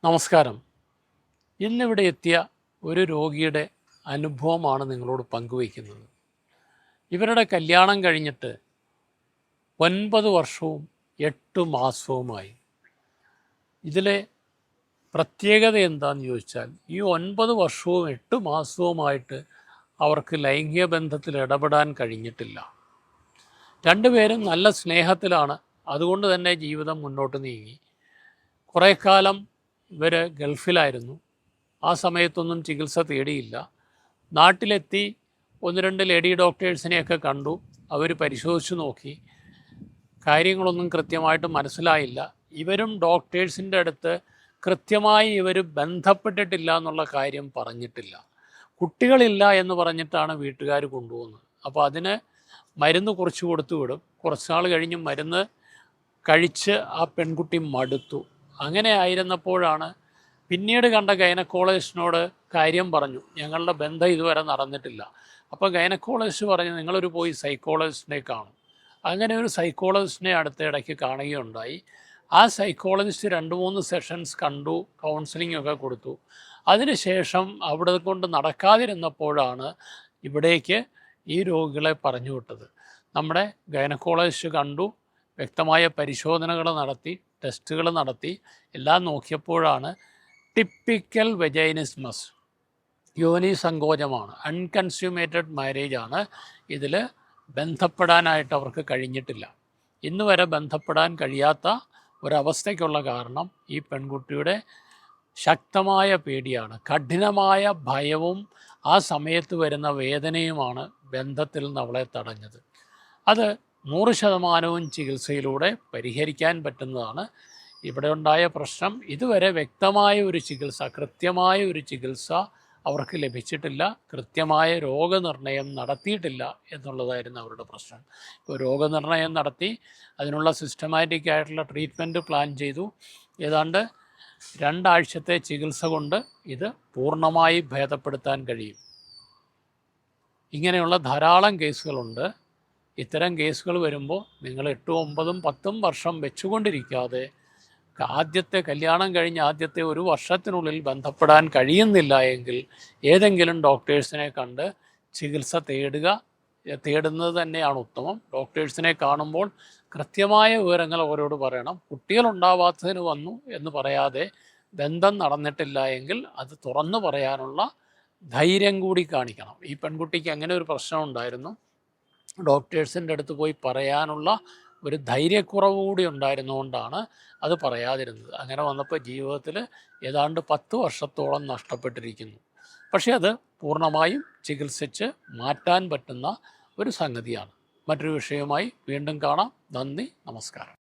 നമസ്കാരം. ഇന്നിവിടെ എത്തിയ ഒരു രോഗിയുടെ അനുഭവമാണ് നിങ്ങളോട് പങ്കുവയ്ക്കുന്നത്. ഇവരുടെ കല്യാണം കഴിഞ്ഞിട്ട് 9 വർഷവും 8 മാസവുമായി. ഇതിലെ പ്രത്യേകത എന്താണെന്ന് ചോദിച്ചാൽ, ഈ 9 വർഷവും 8 മാസവുമായിട്ട് അവർക്ക് ലൈംഗിക ബന്ധത്തിൽ ഇടപെടാൻ കഴിഞ്ഞിട്ടില്ല. രണ്ടുപേരും നല്ല സ്നേഹത്തിലാണ്. അതുകൊണ്ട് തന്നെ ജീവിതം മുന്നോട്ട് നീങ്ങി. കുറേ കാലം ഇവർ ഗൾഫിലായിരുന്നു. ആ സമയത്തൊന്നും ചികിത്സ തേടിയില്ല. നാട്ടിലെത്തി 1-2 ലേഡി ഡോക്ടേഴ്സിനെയൊക്കെ കണ്ടു. അവർ പരിശോധിച്ച് നോക്കി. കാര്യങ്ങളൊന്നും കൃത്യമായിട്ട് മനസ്സിലായില്ല. ഇവരും ഡോക്ടേഴ്സിൻ്റെ അടുത്ത് കൃത്യമായി ഇവർ ബന്ധപ്പെട്ടിട്ടില്ല എന്നുള്ള കാര്യം പറഞ്ഞിട്ടില്ല. കുട്ടികളില്ല എന്ന് പറഞ്ഞിട്ടാണ് വീട്ടുകാർ കൊണ്ടുപോകുന്നത്. അപ്പോൾ അതിന് മരുന്ന് കുറച്ച് കൊടുത്തു വിടും. കുറച്ച് നാൾ കഴിഞ്ഞ് മരുന്ന് കഴിച്ച് ആ പെൺകുട്ടി മടുത്തു. അങ്ങനെ ആയിരുന്നപ്പോഴാണ് പിന്നീട് കണ്ട ഗൈനക്കോളജിസ്റ്റിനോട് കാര്യം പറഞ്ഞു, ഞങ്ങളുടെ ബന്ധം ഇതുവരെ നടന്നിട്ടില്ല. അപ്പോൾ ഗൈനക്കോളജിസ്റ്റ് പറഞ്ഞു, നിങ്ങളൊരു പോയി സൈക്കോളജിസ്റ്റിനെ കാണും. അങ്ങനെ ഒരു സൈക്കോളജിസ്റ്റിനെ അടുത്തിടയ്ക്ക് കാണുകയുണ്ടായി. ആ സൈക്കോളജിസ്റ്റ് 2-3 സെഷൻസ് കണ്ടു, കൗൺസിലിംഗ് ഒക്കെ കൊടുത്തു. അതിനുശേഷം അവിടെ കൊണ്ട് നടക്കാതിരുന്നപ്പോഴാണ് ഇവിടേക്ക് ഈ രോഗികളെ പറഞ്ഞു വിട്ടത്. നമ്മുടെ ഗൈനക്കോളജിസ്റ്റ് കണ്ടു, വ്യക്തമായ പരിശോധനകൾ നടത്തി, ടെസ്റ്റുകൾ നടത്തി, എല്ലാം നോക്കിയപ്പോഴാണ് ടിപ്പിക്കൽ വെജൈനിസ്മസ്, യോനി സങ്കോചമാണ്, അൺകൺസ്യൂമേറ്റഡ് മാരേജാണ്. ഇതിൽ ബന്ധപ്പെടാനായിട്ട് അവർക്ക് കഴിഞ്ഞിട്ടില്ല. ഇന്ന് വരെ ബന്ധപ്പെടാൻ കഴിയാത്ത ഒരവസ്ഥയ്ക്കുള്ള കാരണം ഈ പെൺകുട്ടിയുടെ ശക്തമായ പേടിയാണ്. കഠിനമായ ഭയവും ആ സമയത്ത് വരുന്ന വേദനയുമാണ് ബന്ധത്തിൽ നിന്ന് അവളെ തടഞ്ഞത്. അത് 100% ചികിത്സയിലൂടെ പരിഹരിക്കാൻ പറ്റുന്നതാണ്. ഇവിടെ ഉണ്ടായ പ്രശ്നം, ഇതുവരെ വ്യക്തമായ ഒരു ചികിത്സ, കൃത്യമായ ഒരു ചികിത്സ അവർക്ക് ലഭിച്ചിട്ടില്ല. കൃത്യമായ രോഗനിർണയം നടത്തിയിട്ടില്ല എന്നുള്ളതായിരുന്നു അവരുടെ പ്രശ്നം. ഇപ്പോൾ രോഗനിർണയം നടത്തി അതിനുള്ള സിസ്റ്റമാറ്റിക് ആയിട്ടുള്ള ട്രീറ്റ്മെൻറ്റ് പ്ലാൻ ചെയ്തു. ഏതാണ്ട് 2 ആഴ്ചത്തെ ചികിത്സ കൊണ്ട് ഇത് പൂർണ്ണമായി ഭേദപ്പെടുത്താൻ കഴിയും. ഇങ്ങനെയുള്ള ധാരാളം കേസുകളുണ്ട്. ഇത്തരം കേസുകൾ വരുമ്പോൾ നിങ്ങൾ 8, 9, 10 വർഷം വെച്ചുകൊണ്ടിരിക്കാതെ ആദ്യത്തെ കല്യാണം കഴിഞ്ഞ് ആദ്യത്തെ 1 വർഷത്തിനുള്ളിൽ ബന്ധപ്പെടാൻ കഴിയുന്നില്ല എങ്കിൽ ഏതെങ്കിലും ഡോക്ടേഴ്സിനെ കണ്ട് ചികിത്സ തേടുന്നത് തന്നെയാണ് ഉത്തമം. ഡോക്ടേഴ്സിനെ കാണുമ്പോൾ കൃത്യമായ വിവരങ്ങൾ അവരോട് പറയണം. കുട്ടികളുണ്ടാവാത്തതിന് വന്നു എന്ന് പറയാതെ, ബന്ധം നടന്നിട്ടില്ല എങ്കിൽ അത് തുറന്നു പറയാനുള്ള ധൈര്യം കൂടി കാണിക്കണം. ഈ പെൺകുട്ടിക്ക് അങ്ങനെ ഒരു പ്രശ്നം ഉണ്ടായിരുന്നു. ഡോക്ടേഴ്സിൻ്റെ അടുത്ത് പോയി പറയാനുള്ള ഒരു ധൈര്യക്കുറവ് കൂടി ഉണ്ടായിരുന്നുകൊണ്ടാണ് അത് പറയാതിരുന്നത്. അങ്ങനെ വന്നപ്പോൾ ജീവിതത്തിൽ ഏതാണ്ട് 10 വർഷത്തോളം നഷ്ടപ്പെട്ടിരിക്കുന്നു. പക്ഷേ അത് പൂർണ്ണമായും ചികിത്സിച്ച് മാറ്റാൻ പറ്റുന്ന ഒരു സംഗതിയാണ്. മറ്റൊരു വിഷയവുമായി വീണ്ടും കാണാം. നന്ദി, നമസ്കാരം.